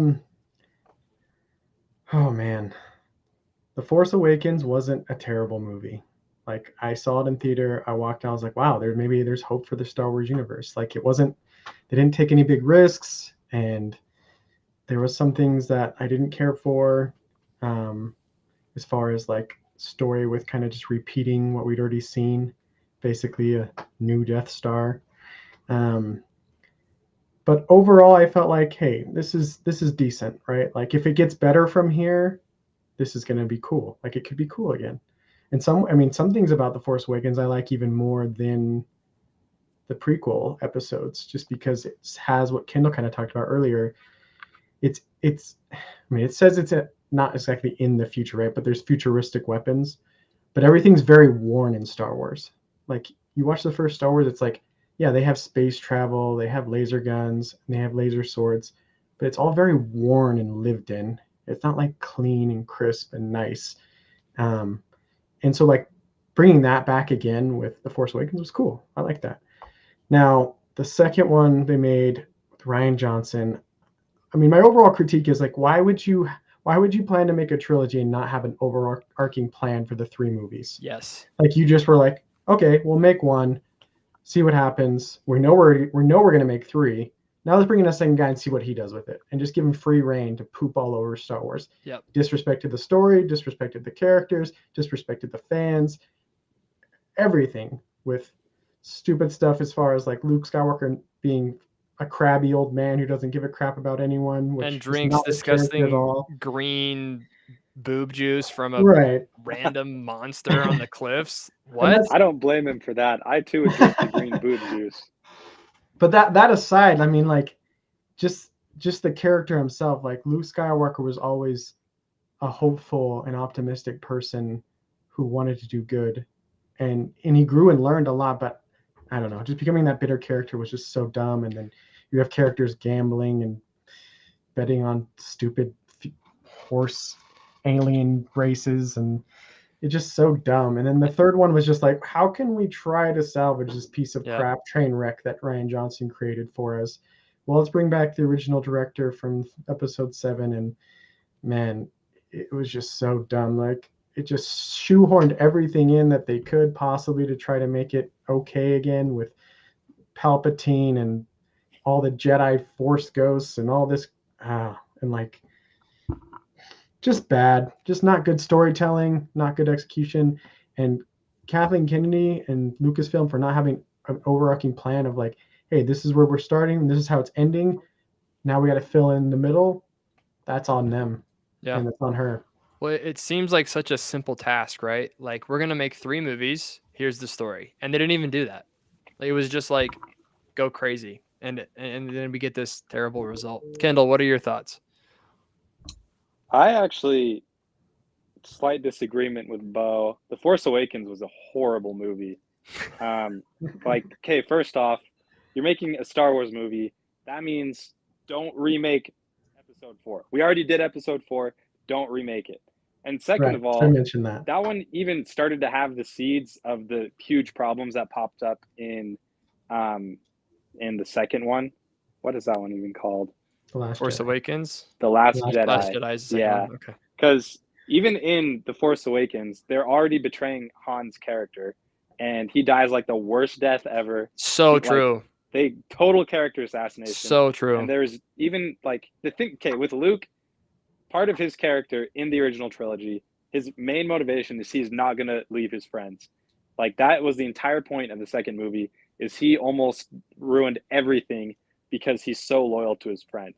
Oh man. The Force Awakens wasn't a terrible movie. Like, I saw it in theater, I walked out, I was like, wow, there's hope for the Star Wars universe. Like, they didn't take any big risks, and there was some things that I didn't care for, as far as like story with kind of just repeating what we'd already seen, basically a new Death Star. But overall, I felt like, hey, this is decent, right? Like, if it gets better from here, this is going to be cool. Like, it could be cool again. And some things about The Force Awakens I like even more than the prequel episodes, just because it has what Kendall kind of talked about earlier. It says it's not exactly in the future, right? But there's futuristic weapons, but everything's very worn in Star Wars. Like, you watch the first Star Wars, it's like, yeah, they have space travel, they have laser guns, and they have laser swords, but it's all very worn and lived in. It's not like clean and crisp and nice. And so, like, bringing that back again with The Force Awakens was cool. I like that. Now, the second one they made with Rian Johnson, I mean, my overall critique is like, why would you plan to make a trilogy and not have an overarching plan for the 3 movies?
Yes.
Like, you just were like, okay, we'll make 1, see what happens. We know we're going to make 3. Now let's bring in a second guy and see what he does with it, and just give him free reign to poop all over Star Wars.
Yep.
Disrespected the story, disrespected the characters, disrespected the fans, everything, with stupid stuff as far as like Luke Skywalker being a crabby old man who doesn't give a crap about anyone, which
and drinks disgusting green boob juice from a random monster on the cliffs. What?
I don't blame him for that. I too would drink the green boob juice.
But that aside, I mean, like, just the character himself, like, Luke Skywalker was always a hopeful and optimistic person who wanted to do good, and he grew and learned a lot. But I don't know, just becoming that bitter character was just so dumb. And then you have characters gambling and betting on stupid horse alien races, and it's just so dumb. And then the third one was just like, how can we try to salvage this piece of crap train wreck that Rian Johnson created for us? Well, let's bring back the original director from episode 7, and man, it was just so dumb. Like, it just shoehorned everything in that they could possibly to try to make it okay again, with Palpatine and all the Jedi Force ghosts and all this, and like, just bad, just not good storytelling, not good execution. And Kathleen Kennedy and Lucasfilm for not having an overarching plan of like, hey, this is where we're starting, and this is how it's ending. Now we got to fill in the middle. That's on them.
Yeah.
And it's on her.
Well, it seems like such a simple task, right? Like, we're going to make 3 movies. Here's the story. And they didn't even do that. Like, it was just like, go crazy. And then we get this terrible result. Kendall, what are your thoughts?
I actually slight disagreement with Bo. The Force Awakens was a horrible movie. Like, okay, first off, you're making a Star Wars movie. That means don't remake Episode 4. We already did Episode 4. Don't remake it. And second of all,
I mentioned that
one even started to have the seeds of the huge problems that popped up in the second one. What is that one even called?
The Last
Force
Jedi.
Awakens.
The Last Jedi.
Last Jedi is the second one. Okay.
Because even in The Force Awakens, they're already betraying Han's character, and he dies like the worst death ever.
So true.
They total character assassination.
So true.
And there's even like the thing. Okay, with Luke, part of his character in the original trilogy, his main motivation is he's not gonna leave his friends. Like that was the entire point of the second movie. Is he almost ruined everything because he's so loyal to his friends.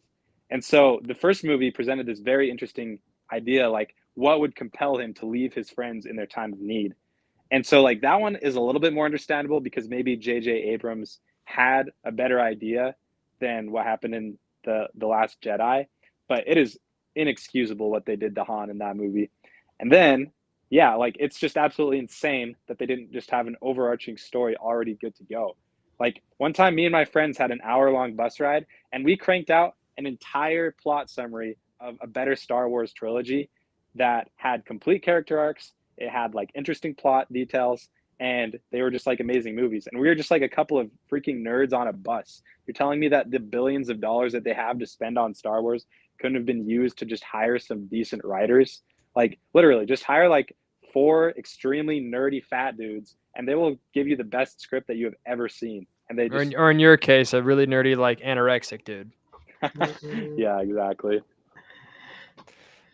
And so the first movie presented this very interesting idea, like what would compel him to leave his friends in their time of need. And so like that one is a little bit more understandable because maybe J.J. Abrams had a better idea than what happened in the Last Jedi, but it is inexcusable what they did to Han in that movie. And then, yeah, like it's just absolutely insane that they didn't just have an overarching story already good to go. Like one time me and my friends had an hour-long bus ride and we cranked out an entire plot summary of a better Star Wars trilogy that had complete character arcs. It had like interesting plot details and they were just like amazing movies. And we were just like a couple of freaking nerds on a bus. You're telling me that the billions of dollars that they have to spend on Star Wars couldn't have been used to just hire some decent writers? Like literally just hire like 4 extremely nerdy fat dudes and they will give you the best script that you have ever seen. And they just...
or in your case, a really nerdy like anorexic dude.
Yeah, exactly.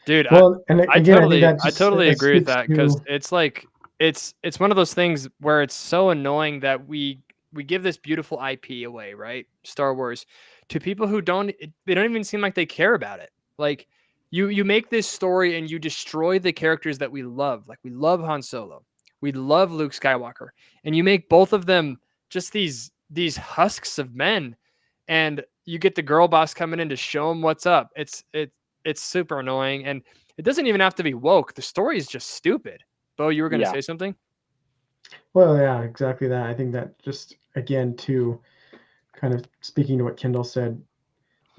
Dude,
well,
I totally agree with that because it's like it's one of those things where it's so annoying that we give this beautiful IP away, right? Star Wars, to people who they don't even seem like they care about it. Like you make this story and you destroy the characters that we love. Like we love Han Solo, we love Luke Skywalker, and you make both of them just these husks of men, and you get the girl boss coming in to show them what's up. It's super annoying, and it doesn't even have to be woke. The story is just stupid. Bo, you were going to say something?
Well, yeah, exactly that. I think that just, again, to kind of speaking to what Kendall said,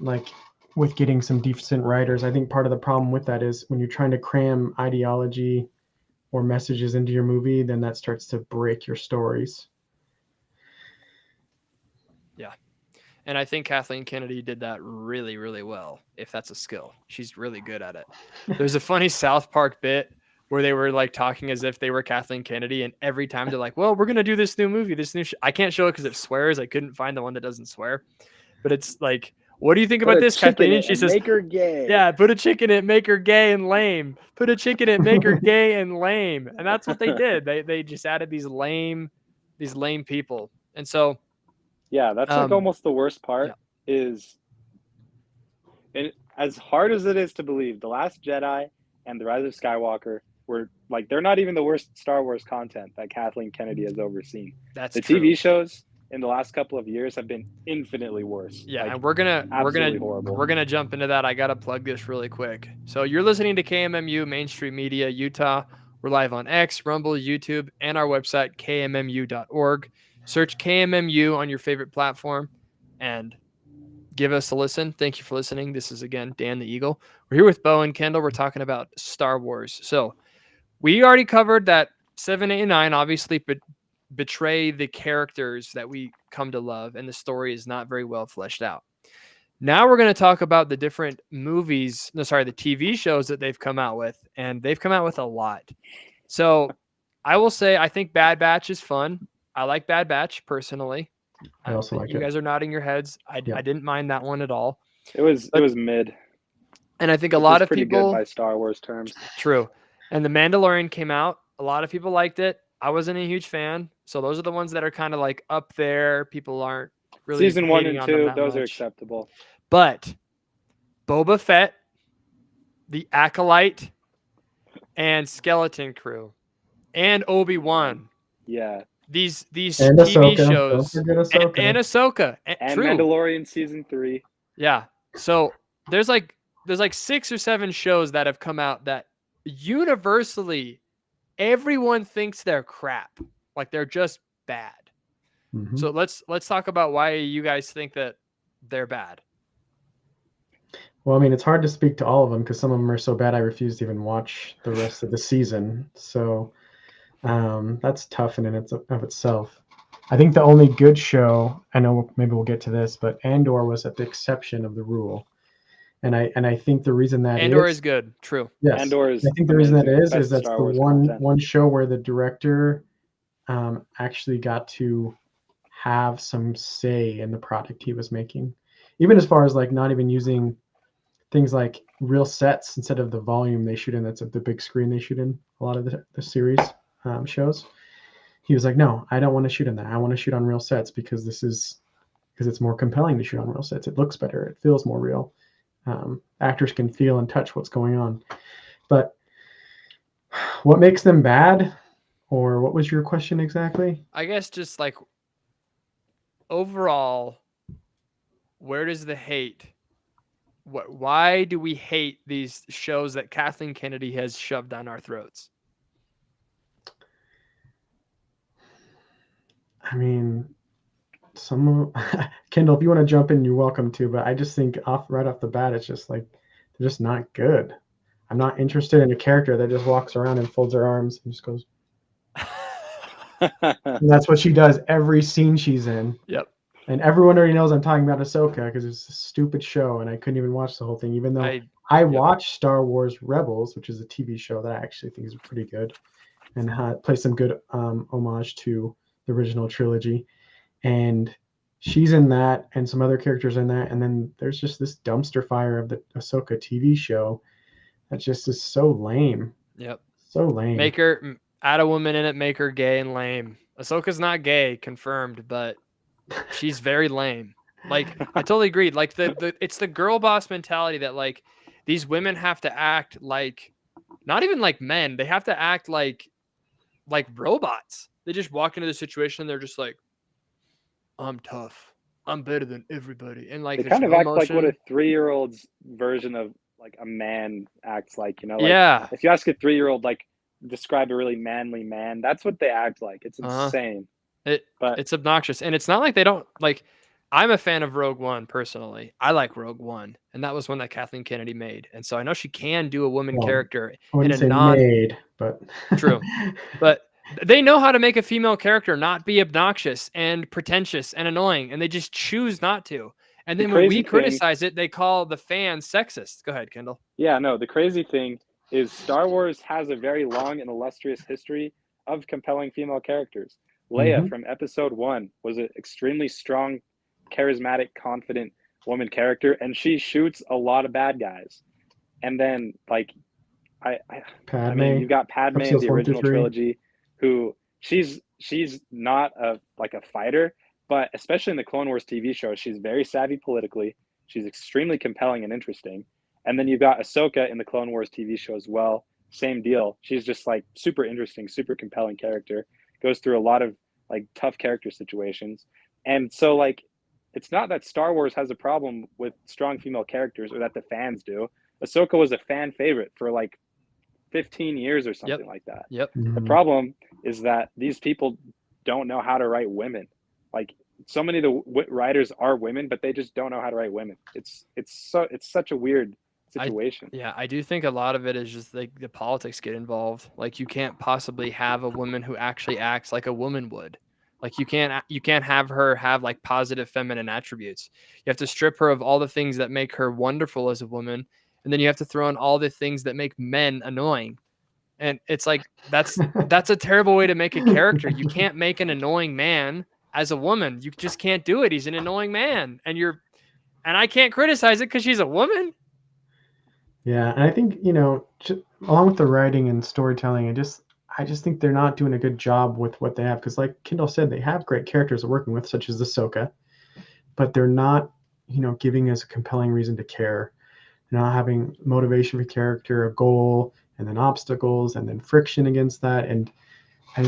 like with getting some decent writers, I think part of the problem with that is when you're trying to cram ideology or messages into your movie, then that starts to break your stories.
Yeah. And I think Kathleen Kennedy did that really, really well, if that's a skill. She's really good at it. There's a funny South Park bit where they were like talking as if they were Kathleen Kennedy, and every time they're like, well, we're going to do this new movie, I can't show it because it swears. I couldn't find the one that doesn't swear. But it's like, what do you think about this, Kathleen? And she says,
make her gay.
Yeah, put a chick in it, make her gay and lame. Put a chick in it, make her gay and lame. And that's what they did. They just added these lame people. And so...
Yeah, that's like almost the worst part is, and as hard as it is to believe, The Last Jedi and The Rise of Skywalker were like, they're not even the worst Star Wars content that Kathleen Kennedy has overseen.
That's
the
true.
TV shows in the last couple of years have been infinitely worse.
Yeah,
like,
and we're
horrible.
gonna jump into that. I gotta plug this really quick. So you're listening to KMMU Mainstream Media Utah. We're live on X, Rumble, YouTube, and our website kmmu.org. Search KMMU on your favorite platform and give us a listen. Thank you for listening. This is, again, Dan the Eagle. We're here with Bo and Kendall. We're talking about Star Wars. So we already covered that 7, 8, and 9 obviously betray the characters that we come to love, and the story is not very well fleshed out. Now we're going to talk about the different the TV shows that they've come out with, and they've come out with a lot. So I will say I think Bad Batch is fun. I like Bad Batch personally.
I also like it.
You guys are nodding your heads. I didn't mind that one at all.
It was mid.
And I think a lot of
pretty
people
good by Star Wars terms.
True. And The Mandalorian came out. A lot of people liked it. I wasn't a huge fan. So those are the ones that are kind of like up there. People aren't really
Season 1 and 2, those
much.
are acceptable.
But Boba Fett, The Acolyte, and Skeleton Crew, and Obi-Wan.
Yeah.
These
and
TV
Ahsoka.
shows
Don't forget Ahsoka.
and Ahsoka
and
true.
Mandalorian season 3.
Yeah. So there's like 6 or 7 shows that have come out that universally, everyone thinks they're crap. Like they're just bad.
Mm-hmm.
So let's talk about why you guys think that they're bad.
Well, I mean, it's hard to speak to all of them because some of them are so bad I refuse to even watch the rest of the season. So that's tough in and of itself. I think the only good show, I know maybe we'll get to this, but Andor was at the exception of the rule. And I think the reason that
Andor is good. True.
Yes.
Andor is
I think the reason that
amazing.
is
Best
that's
Star
the
Wars content.
one show where the director actually got to have some say in the product he was making. Even as far as like not even using things like real sets instead of the volume they shoot in, that's the big screen they shoot in a lot of the series shows. He was like, no, I don't want to shoot in that. I want to shoot on real sets because it's more compelling to shoot on real sets. It looks better. It feels more real. Actors can feel and touch what's going on. But what makes them bad, or what was your question exactly?
I guess just like overall, where does the hate? Why do we hate these shows that Kathleen Kennedy has shoved down our throats?
I mean, Kendall, if you want to jump in, you're welcome to. But I just think right off the bat, it's just like they're just not good. I'm not interested in a character that just walks around and folds her arms and just goes. And that's what she does every scene she's in.
Yep.
And everyone already knows I'm talking about Ahsoka because it's a stupid show, and I couldn't even watch the whole thing, even though I watched Star Wars Rebels, which is a TV show that I actually think is pretty good, and plays some good homage to the original trilogy. And she's in that, and some other characters in that, and then there's just this dumpster fire of the Ahsoka TV show that just is so lame.
Yep.
So lame.
Add a woman in it, make her gay and lame. Ahsoka's not gay, confirmed, but she's very lame. Like, I totally agreed. Like it's the girl boss mentality that like these women have to act like, not even like men. They have to act like robots. They just walk into the situation and they're just like, I'm tough. I'm better than everybody. And like
they kind of act like what a 3-year-old's version of like a man acts like, you know? Like,
yeah.
If you ask a 3-year-old, like, describe a really manly man, that's what they act like. It's insane.
It's obnoxious. And it's not like they don't like. I'm a fan of Rogue One personally. I like Rogue One, and that was one that Kathleen Kennedy made. And so I know she can do a woman character in a
made, but
true. But they know how to make a female character not be obnoxious and pretentious and annoying, and they just choose not to. And then when we criticize it, they call the fans sexist. Go ahead, Kendall.
Yeah, no, the crazy thing is Star Wars has a very long and illustrious history of compelling female characters. Leia from episode 1 was an extremely strong, charismatic, confident woman character, and she shoots a lot of bad guys. And then, like, I mean, you've got Padme in the original trilogy, who she's not a fighter, but especially in the Clone Wars TV show, she's very savvy politically. She's extremely compelling and interesting. And then you've got Ahsoka in the Clone Wars TV show as well. Same deal. She's just like super interesting, super compelling character. Goes through a lot of like tough character situations. And so like, it's not that Star Wars has a problem with strong female characters or that the fans do. Ahsoka was a fan favorite for like 15 years or something like that.
Yep.
The problem is that these people don't know how to write women. Like so many of the writers are women, but they just don't know how to write women. It's such a weird situation.
I do think a lot of it is just like the politics get involved. Like you can't possibly have a woman who actually acts like a woman would. Like you can't have her have like positive feminine attributes. You have to strip her of all the things that make her wonderful as a woman, and then you have to throw in all the things that make men annoying. And it's like that's a terrible way to make a character. You can't make an annoying man as a woman. You just can't do it. He's an annoying man, and I can't criticize it because she's a woman.
Yeah, and I think, you know, along with the writing and storytelling, I just think they're not doing a good job with what they have. Because like Kendall said, they have great characters they're working with, such as Ahsoka, but they're not, you know, giving us a compelling reason to care. They're not having motivation for character, a goal, and then obstacles, and then friction against that. And I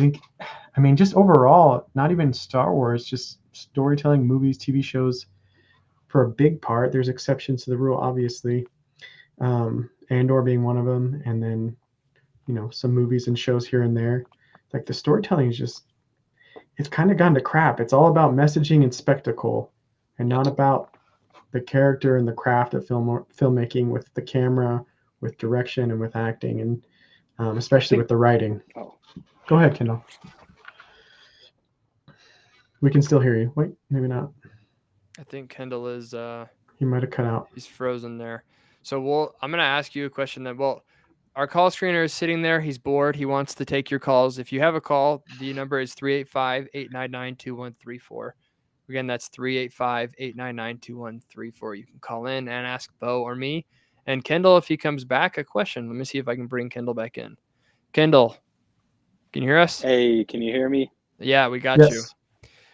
mean, just overall, not even Star Wars, just storytelling, movies, TV shows, for a big part. There's exceptions to the rule, obviously. Andor being one of them, and then some movies and shows here and there. Like the storytelling is just, it's kind of gone to crap. It's all about messaging and spectacle, and not about the character and the craft of filmmaking with the camera, with direction, and with acting, and especially with the writing.
Oh,
go ahead, Kendall. We can still hear you. Wait, maybe not.
I think Kendall is.
He might have cut out.
He's frozen there. So I'm going to ask you a question then. Well, our call screener is sitting there. He's bored. He wants to take your calls. If you have a call, the number is 385-899-2134. Again, that's 385-899-2134. You can call in and ask Bo or me. And Kendall, if he comes back, a question. Let me see if I can bring Kendall back in. Kendall, can you hear us?
Hey, can you hear me?
Yeah, we got you.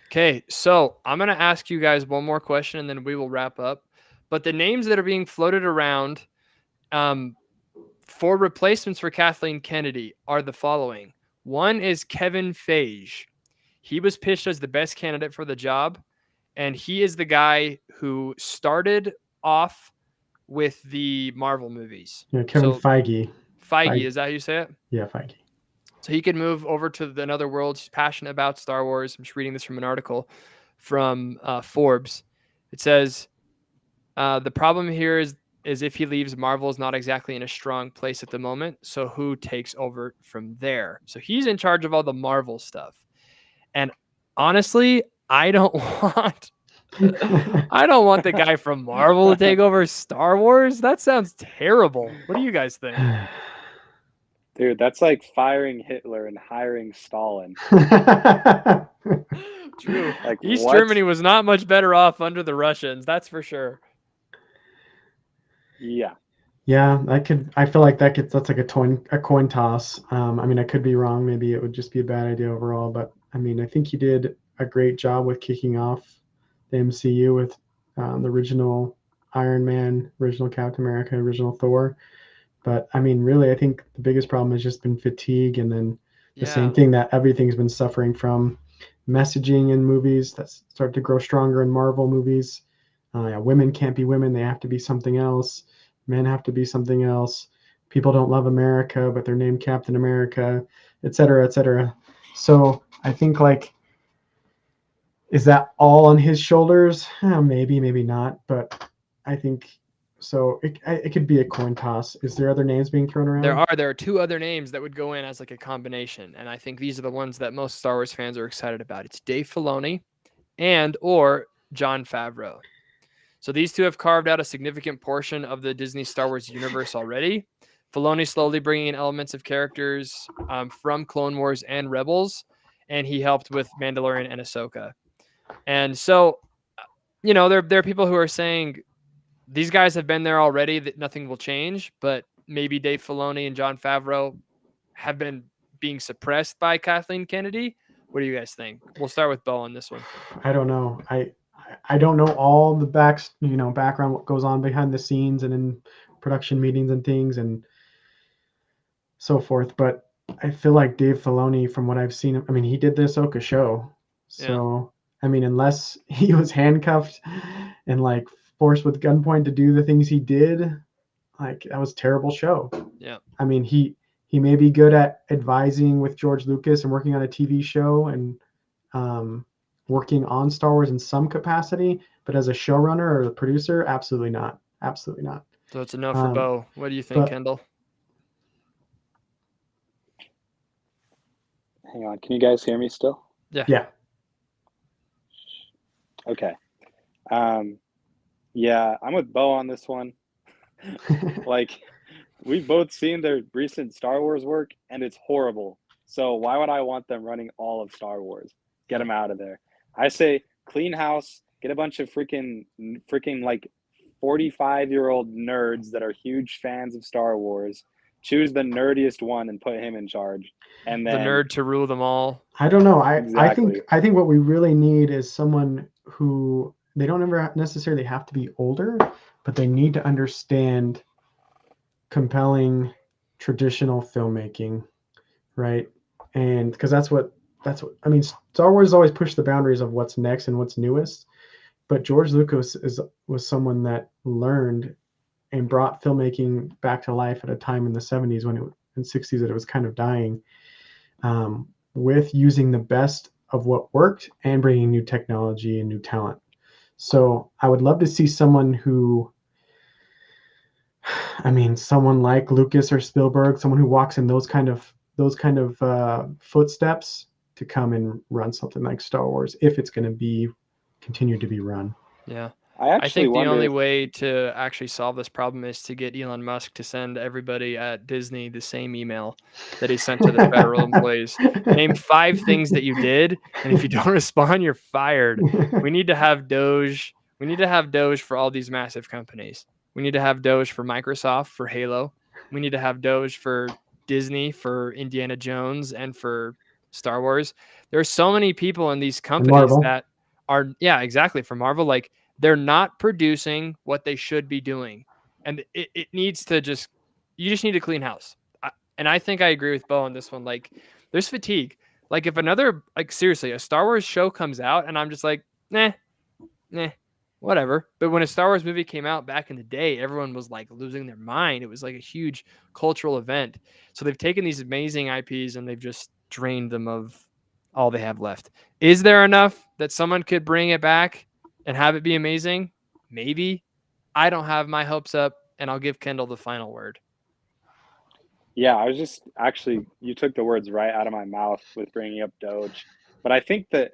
Okay, so I'm going to ask you guys one more question, and then we will wrap up. But the names that are being floated around for replacements for Kathleen Kennedy are the following. One is Kevin Feige. He was pitched as the best candidate for the job, and he is the guy who started off with the Marvel movies.
Yeah, Kevin Feige.
Feige, is that how you say it?
Yeah, Feige.
So he could move over to another world. He's passionate about Star Wars. I'm just reading this from an article from Forbes. It says, the problem here is if he leaves, Marvel is not exactly in a strong place at the moment. So who takes over from there? So he's in charge of all the Marvel stuff. And honestly, I don't want the guy from Marvel to take over Star Wars. That sounds terrible. What do you guys think?
Dude, that's like firing Hitler and hiring Stalin.
True.
Like
East Germany was not much better off under the Russians. That's for sure.
Yeah.
Yeah, I feel like that's like a coin toss. I mean, I could be wrong. Maybe it would just be a bad idea overall. But I mean, I think he did a great job with kicking off the MCU with the original Iron Man, original Captain America, original Thor. But I mean, really, I think the biggest problem has just been fatigue, and then the same thing that everything's been suffering from: messaging in movies that start to grow stronger in Marvel movies. Women can't be women; they have to be something else. Men have to be something else. People don't love America, but they're named Captain America, et cetera, et cetera. So I think, like, is that all on his shoulders? Maybe, maybe not. But I think. So it could be a coin toss. Is there other names being thrown around?
There are two other names that would go in as like a combination, and I think these are the ones that most Star Wars fans are excited about. It's Dave Filoni or Jon Favreau. So these two have carved out a significant portion of the Disney Star Wars universe already. Filoni slowly bringing in elements of characters from Clone Wars and Rebels, and he helped with Mandalorian and Ahsoka. And so, there are people who are saying, these guys have been there already, that nothing will change, but maybe Dave Filoni and Jon Favreau have been being suppressed by Kathleen Kennedy. What do you guys think? We'll start with Bo on this one.
I don't know. I don't know all the background, what goes on behind the scenes and in production meetings and things and so forth. But I feel like Dave Filoni, from what I've seen, I mean, he did the Ahsoka show. So, I mean, unless he was handcuffed and like forced with gunpoint to do the things he did, like, that was a terrible show.
Yeah.
I mean, he may be good at advising with George Lucas and working on a TV show and working on Star Wars in some capacity, but as a showrunner or a producer, absolutely not. Absolutely not.
So it's a no for Bo. What do you think, Kendall?
Hang on. Can you guys hear me still?
Yeah.
Yeah.
Okay. Yeah, I'm with Bo on this one. Like, we've both seen their recent Star Wars work, and it's horrible. So why would I want them running all of Star Wars? Get them out of there. I say clean house, get a bunch of freaking like 45-year-old nerds that are huge fans of Star Wars. Choose the nerdiest one and put him in charge. And then
the nerd to rule them all.
I don't know.
Exactly.
I think what we really need is someone who, they don't ever necessarily have to be older, but they need to understand compelling traditional filmmaking, right? And because that's what I mean. Star Wars has always pushed the boundaries of what's next and what's newest, but George Lucas was someone that learned and brought filmmaking back to life at a time in the 70s when and 60s that it was kind of dying, with using the best of what worked and bringing new technology and new talent. So I would love to see someone who, I mean, someone like Lucas or Spielberg, someone who walks in those kind of footsteps to come and run something like Star Wars, if it's going to be continue to be run.
Yeah.
I
think the only way to actually solve this problem is to get Elon Musk to send everybody at Disney the same email that he sent to the federal employees. Name 5 things that you did, and if you don't respond, you're fired. We need to have Doge. We need to have Doge for all these massive companies. We need to have Doge for Microsoft, for Halo. We need to have Doge for Disney, for Indiana Jones, and for Star Wars. There are so many people in these companies that are, yeah, exactly, for Marvel. Like, they're not producing what they should be doing. And it needs to you just need to clean house. And I think I agree with Bo on this one. Like, there's fatigue. Like, if another, like, seriously, a Star Wars show comes out and I'm just like, nah, whatever. But when a Star Wars movie came out back in the day, everyone was like losing their mind. It was like a huge cultural event. So they've taken these amazing IPs and they've just drained them of all they have left. Is there enough that someone could bring it back and have it be amazing? Maybe. I don't have my hopes up, and I'll give Kendall the final word.
Yeah, I was just actually, you took the words right out of my mouth with bringing up Doge. But I think that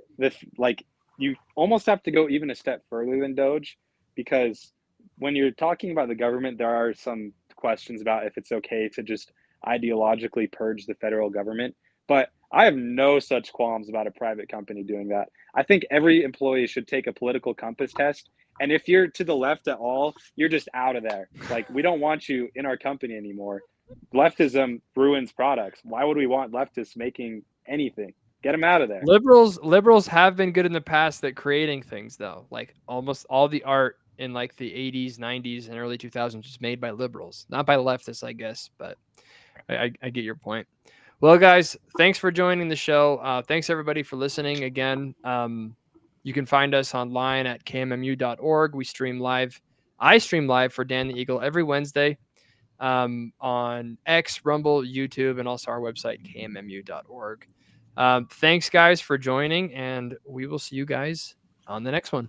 you almost have to go even a step further than Doge, because when you're talking about the government, there are some questions about if it's okay to just ideologically purge the federal government. But I have no such qualms about a private company doing that. I think every employee should take a political compass test. And if you're to the left at all, you're just out of there. Like, we don't want you in our company anymore. Leftism ruins products. Why would we want leftists making anything? Get them out of there.
Liberals have been good in the past at creating things, though. Like, almost all the art in like the 80s, 90s, and early 2000s was made by liberals, not by leftists, I guess. But I get your point. Well, guys, thanks for joining the show. Thanks, everybody, for listening again. You can find us online at KMMU.org. We stream live. I stream live for Dan the Eagle every Wednesday on X, Rumble, YouTube, and also our website, KMMU.org. Thanks, guys, for joining, and we will see you guys on the next one.